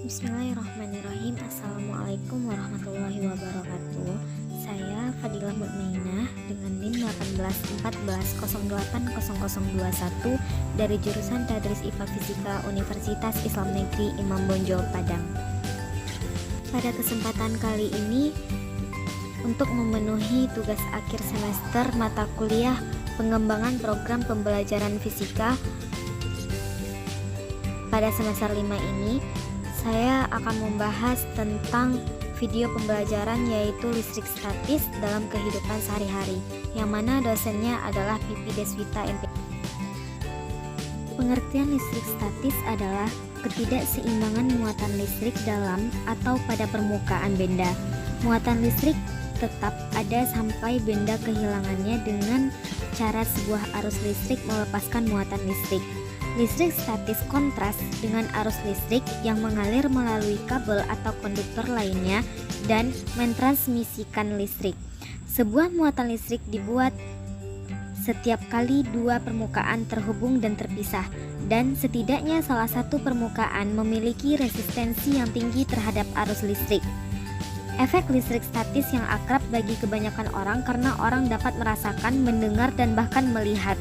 Bismillahirrahmanirrahim. Assalamualaikum warahmatullahi wabarakatuh. Saya Fadilah Mukminah dengan NIM 1814080021 dari jurusan Tadris IPA Fisika Universitas Islam Negeri Imam Bonjol Padang. Pada kesempatan kali ini, untuk memenuhi tugas akhir semester mata kuliah pengembangan program pembelajaran fisika pada semester 5 ini, saya akan membahas tentang video pembelajaran yaitu listrik statis dalam kehidupan sehari-hari, yang mana dosennya adalah Pipi Deswita MP. Pengertian listrik statis adalah ketidakseimbangan muatan listrik dalam atau pada permukaan benda. Muatan listrik tetap ada sampai benda kehilangannya dengan cara sebuah arus listrik melepaskan muatan listrik. Listrik statis kontras dengan arus listrik yang mengalir melalui kabel atau konduktor lainnya dan mentransmisikan listrik. Sebuah muatan listrik dibuat setiap kali dua permukaan terhubung dan terpisah, dan setidaknya salah satu permukaan memiliki resistensi yang tinggi terhadap arus listrik. Efek listrik statis yang akrab bagi kebanyakan orang karena orang dapat merasakan, mendengar, dan bahkan melihat.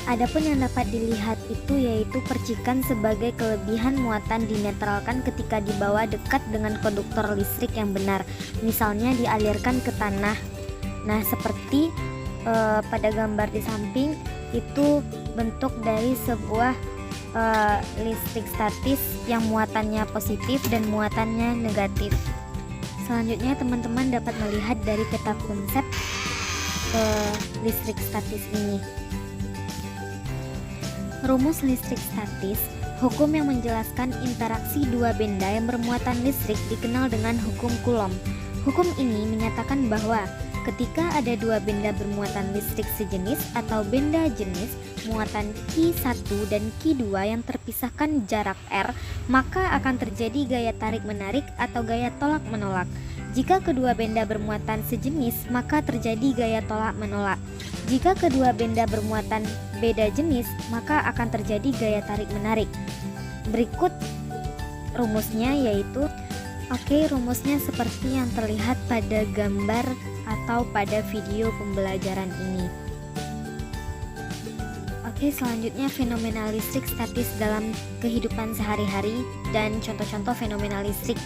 Adapun yang dapat dilihat itu yaitu percikan sebagai kelebihan muatan dinetralkan ketika dibawa dekat dengan konduktor listrik yang benar, misalnya dialirkan ke tanah. Nah, seperti pada gambar di samping itu bentuk dari sebuah listrik statis yang muatannya positif dan muatannya negatif. Selanjutnya teman-teman dapat melihat dari peta konsep listrik statis ini. Rumus listrik statis, hukum yang menjelaskan interaksi dua benda yang bermuatan listrik dikenal dengan hukum Coulomb. Hukum ini menyatakan bahwa ketika ada dua benda bermuatan listrik sejenis atau benda jenis muatan Q1 dan Q2 yang terpisahkan jarak R, maka akan terjadi gaya tarik-menarik atau gaya tolak-menolak. Jika kedua benda bermuatan sejenis, maka terjadi gaya tolak-menolak. Jika kedua benda bermuatan beda jenis, maka akan terjadi gaya tarik-menarik. Berikut rumusnya yaitu, rumusnya seperti yang terlihat pada gambar atau pada video pembelajaran ini. Selanjutnya fenomena listrik statis dalam kehidupan sehari-hari dan contoh-contoh fenomena listrik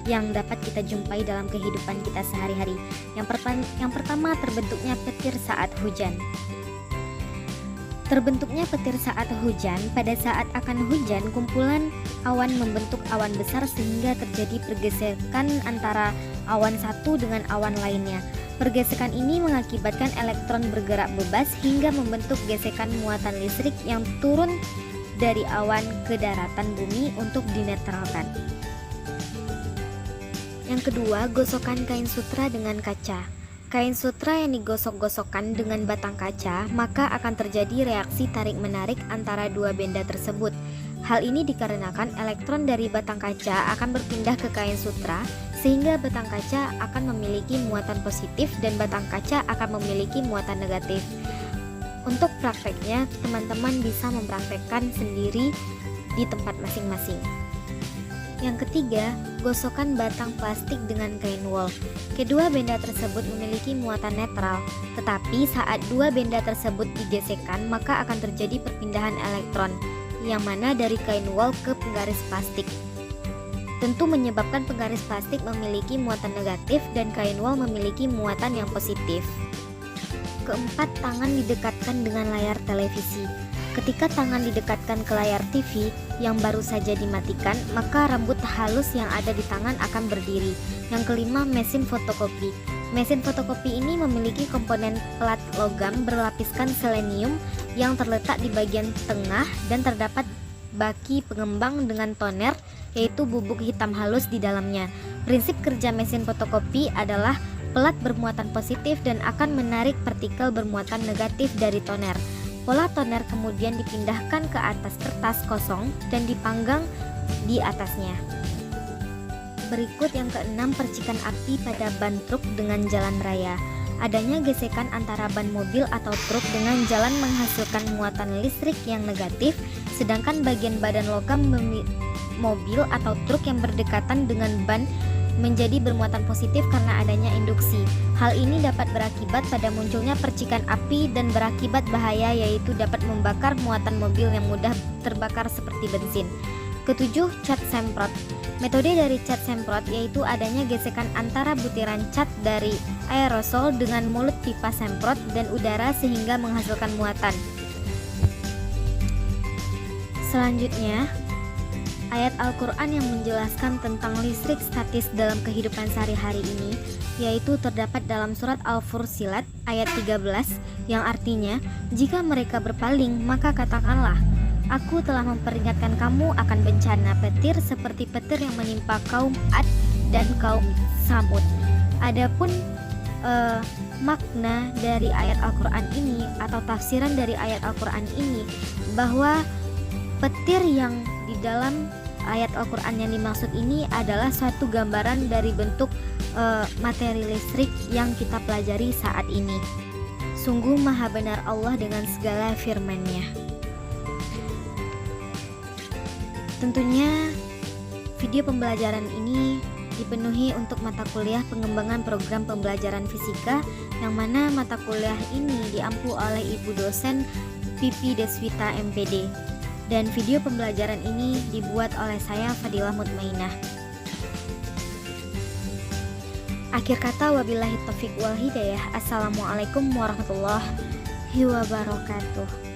yang dapat kita jumpai dalam kehidupan kita sehari-hari. Yang pertama, terbentuknya petir saat hujan. Terbentuknya petir saat hujan, pada saat akan hujan, kumpulan awan membentuk awan besar sehingga terjadi pergesekan antara awan satu dengan awan lainnya. Pergesekan ini mengakibatkan elektron bergerak bebas hingga membentuk gesekan muatan listrik yang turun dari awan ke daratan bumi untuk dinetralkan. Yang kedua, gosokan kain sutra dengan kaca. Kain sutra yang digosok-gosokkan dengan batang kaca, maka akan terjadi reaksi tarik-menarik antara dua benda tersebut. Hal ini dikarenakan elektron dari batang kaca akan berpindah ke kain sutra, sehingga batang kaca akan memiliki muatan positif dan batang kaca akan memiliki muatan negatif. Untuk prakteknya, teman-teman bisa mempraktekkan sendiri di tempat masing-masing. Yang ketiga, gosokan batang plastik dengan kain wol. Kedua benda tersebut memiliki muatan netral, tetapi saat dua benda tersebut digesekkan, maka akan terjadi perpindahan elektron, yang mana dari kain wol ke penggaris plastik. Tentu menyebabkan penggaris plastik memiliki muatan negatif dan kain wol memiliki muatan yang positif. Keempat, tangan didekatkan dengan layar televisi. Ketika tangan didekatkan ke layar TV yang baru saja dimatikan, maka rambut halus yang ada di tangan akan berdiri. Yang kelima, mesin fotokopi. Mesin fotokopi ini memiliki komponen plat logam berlapiskan selenium yang terletak di bagian tengah dan terdapat baki pengembang dengan toner, yaitu bubuk hitam halus di dalamnya. Prinsip kerja mesin fotokopi adalah pelat bermuatan positif dan akan menarik partikel bermuatan negatif dari toner. Pola toner kemudian dipindahkan ke atas kertas kosong dan dipanggang di atasnya. Berikut yang keenam, percikan api pada ban truk dengan jalan raya. Adanya gesekan antara ban mobil atau truk dengan jalan menghasilkan muatan listrik yang negatif, sedangkan bagian badan logam mobil atau truk yang berdekatan dengan ban menjadi bermuatan positif karena adanya induksi. Hal ini dapat berakibat pada munculnya percikan api dan berakibat bahaya, yaitu dapat membakar muatan mobil yang mudah terbakar seperti bensin. Ketujuh, cat semprot. Metode dari cat semprot yaitu adanya gesekan antara butiran cat dari aerosol dengan mulut pipa semprot dan udara sehingga menghasilkan muatan. Selanjutnya, ayat Al-Quran yang menjelaskan tentang listrik statis dalam kehidupan sehari-hari ini yaitu terdapat dalam surat Al-Fussilat ayat 13 yang artinya, jika mereka berpaling maka katakanlah, aku telah memperingatkan kamu akan bencana petir seperti petir yang menimpa kaum Ad dan kaum Samud. Adapun makna dari ayat Al-Quran ini atau tafsiran dari ayat Al-Quran ini bahwa petir yang di dalam ayat Al-Quran yang dimaksud ini adalah suatu gambaran dari bentuk materi listrik yang kita pelajari saat ini. Sungguh maha benar Allah dengan segala firman-Nya. Tentunya video pembelajaran ini dipenuhi untuk mata kuliah pengembangan program pembelajaran fisika yang mana mata kuliah ini diampu oleh Ibu dosen Pipi Deswita MPD, dan video pembelajaran ini dibuat oleh saya Fadilah Mutmainah. Akhir kata, wabillahi taufiq wal hidayah. Assalamualaikum warahmatullahi wabarakatuh.